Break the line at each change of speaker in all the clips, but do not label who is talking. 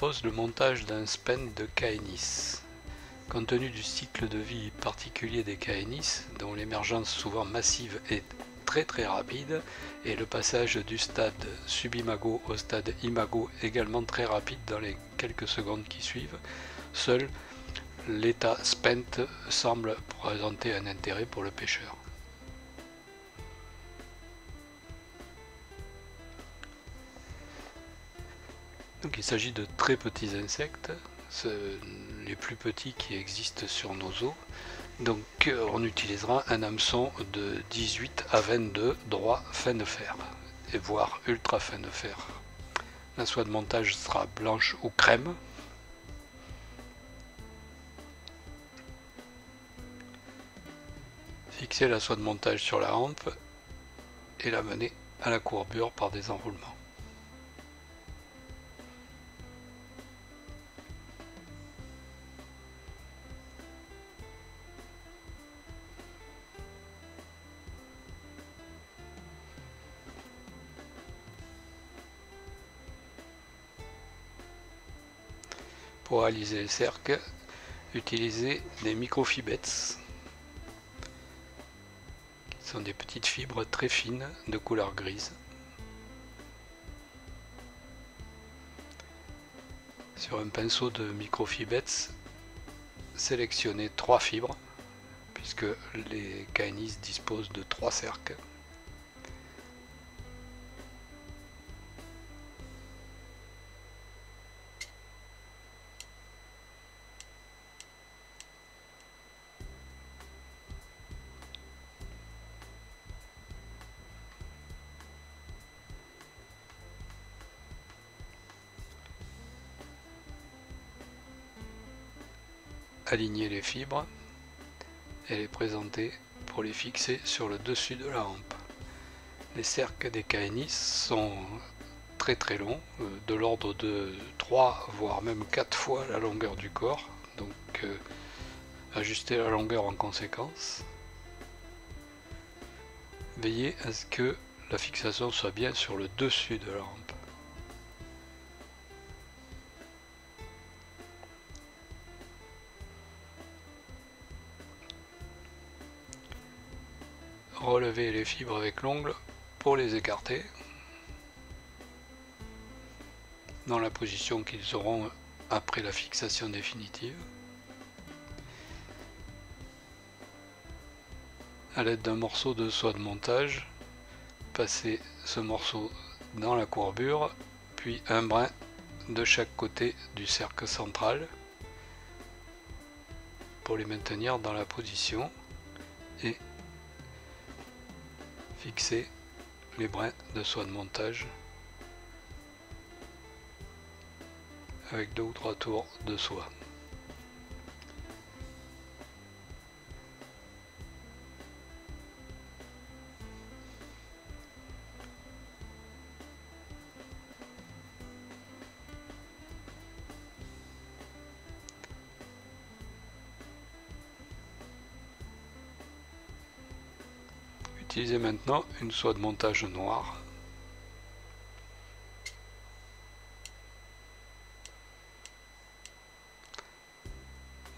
propose le montage d'un spend de KNIS. Compte tenu du cycle de vie particulier des KNIS, dont l'émergence souvent massive est très rapide, et le passage du stade subimago au stade imago également très rapide dans les quelques secondes qui suivent, seul l'état spent semble présenter un intérêt pour le pêcheur. Donc il s'agit de très petits insectes, les plus petits qui existent sur nos eaux. Donc on utilisera un hameçon de 18 à 22 droit fin de fer, et voire ultra fin de fer. La soie de montage sera blanche ou crème. Fixer la soie de montage sur la hampe et la mener à la courbure par des enroulements. Pour réaliser les cercles, utilisez des microfibets, qui sont des petites fibres très fines de couleur grise. Sur un pinceau de microfibets, sélectionnez 3 fibres, puisque les KNIS disposent de 3 cercles. Alignez les fibres et les présenter pour les fixer sur le dessus de la hampe. Les cercles des KNIS sont très longs, de l'ordre de 3 voire même 4 fois la longueur du corps, donc ajustez la longueur en conséquence. Veillez à ce que la fixation soit bien sur le dessus de la hampe. Relevez les fibres avec l'ongle pour les écarter dans la position qu'ils auront après la fixation définitive. A l'aide d'un morceau de soie de montage, passez ce morceau dans la courbure, puis un brin de chaque côté du cercle central pour les maintenir dans la position et fixer les brins de soie de montage avec 2 ou 3 tours de soie. Utilisez maintenant une soie de montage noire.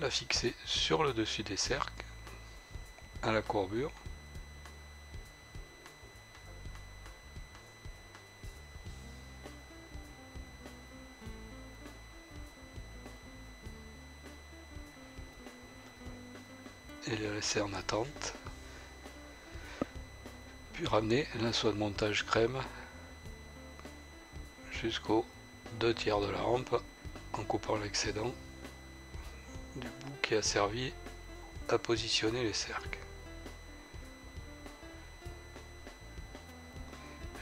La fixer sur le dessus des cercles, à la courbure. Et la laisser en attente. Puis ramener la soie de montage crème jusqu'aux 2/3 de la hampe en coupant l'excédent du bout qui a servi à positionner les cercles.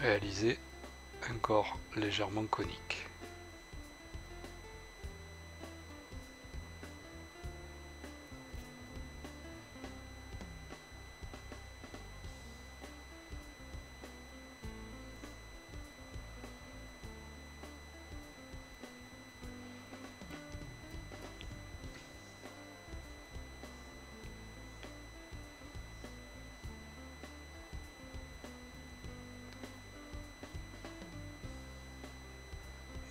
Réalisez un corps légèrement conique.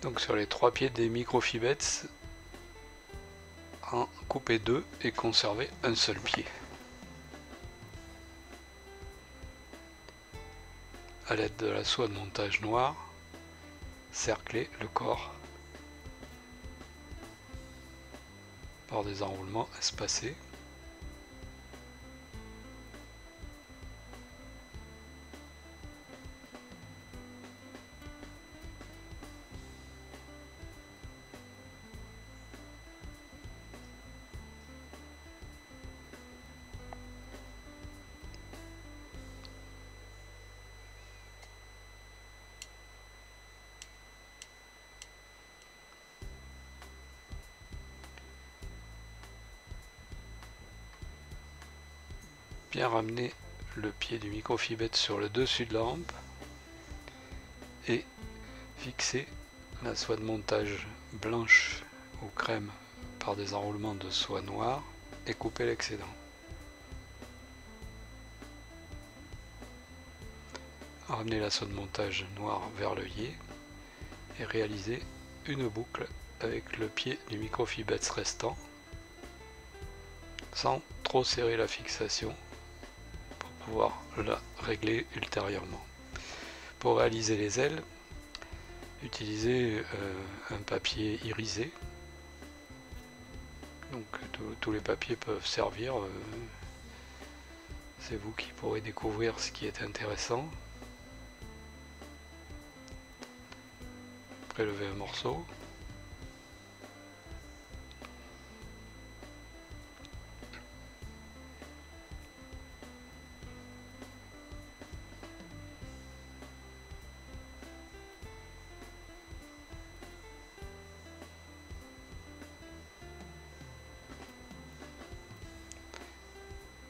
Donc sur les 3 pieds des microfibets, en couper 2 et conserver un seul pied. À l'aide de la soie de montage noire, cercler le corps par des enroulements espacés. Bien ramener le pied du microfibet sur le dessus de la hampe et fixer la soie de montage blanche ou crème par des enroulements de soie noire et couper l'excédent. Ramener la soie de montage noire vers l'œillet et réaliser une boucle avec le pied du microfibet restant sans trop serrer la fixation pour pouvoir la régler ultérieurement. Pour réaliser les ailes, utilisez un papier irisé. Donc tous les papiers peuvent servir, c'est vous qui pourrez découvrir ce qui est intéressant. Prélevez un morceau.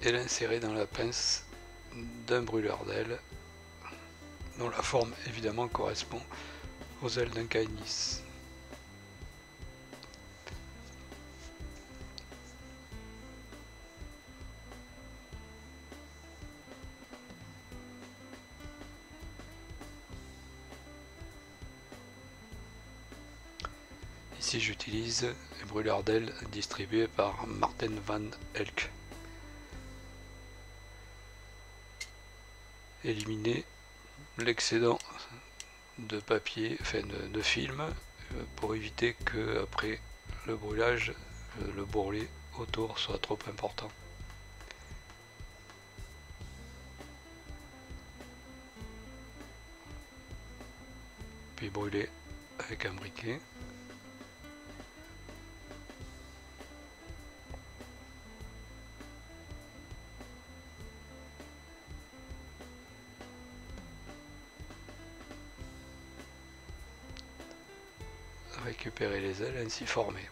Et l'insérer dans la pince d'un brûleur d'ailes dont la forme évidemment correspond aux ailes d'un caïnis. Ici j'utilise les brûleurs d'ailes distribués par Marten van Elk. Éliminer l'excédent de papier, enfin de film, pour éviter que après le brûlage, le bourrelet autour soit trop important. Puis brûler avec un briquet. Récupérer les ailes ainsi formées.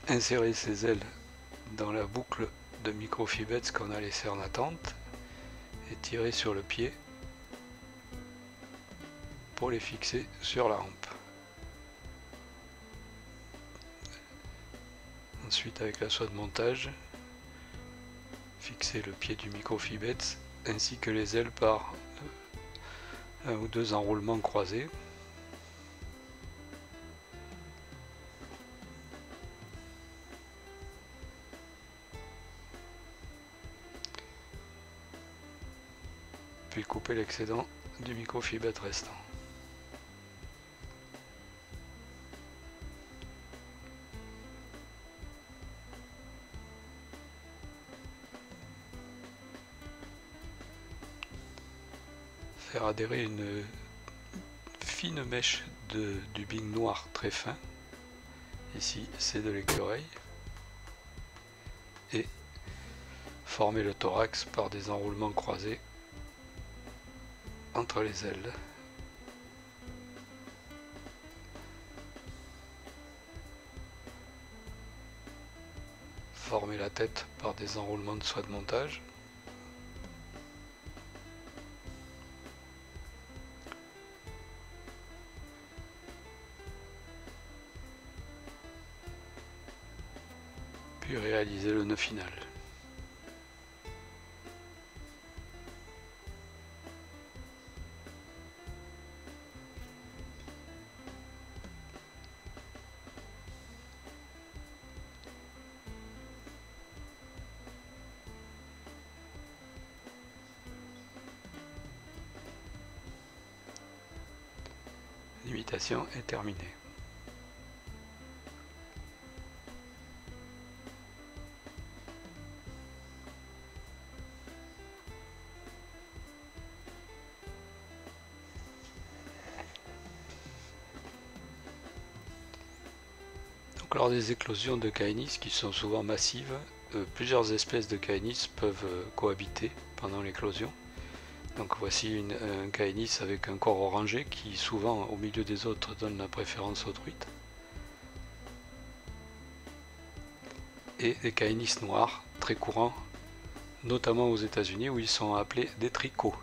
Insérer ces ailes dans la boucle de microfibets qu'on a laissé en attente et tirer sur le pied pour les fixer sur la hampe. Ensuite, avec la soie de montage, fixer le pied du microfibet ainsi que les ailes par un ou deux enroulements croisés. Puis couper l'excédent du microfibet restant. Faire adhérer une fine mèche de dubbing noir très fin, ici c'est de l'écureuil, et former le thorax par des enroulements croisés entre les ailes. Former la tête par des enroulements de soie de montage. puis réaliser le nœud final. L'imitation est terminée. Donc, lors des éclosions de caenis qui sont souvent massives, plusieurs espèces de caenis peuvent cohabiter pendant l'éclosion. Donc voici un caenis avec un corps orangé qui souvent au milieu des autres donne la préférence aux truites. Et des caenis noirs très courants, notamment aux États-Unis où ils sont appelés des tricots.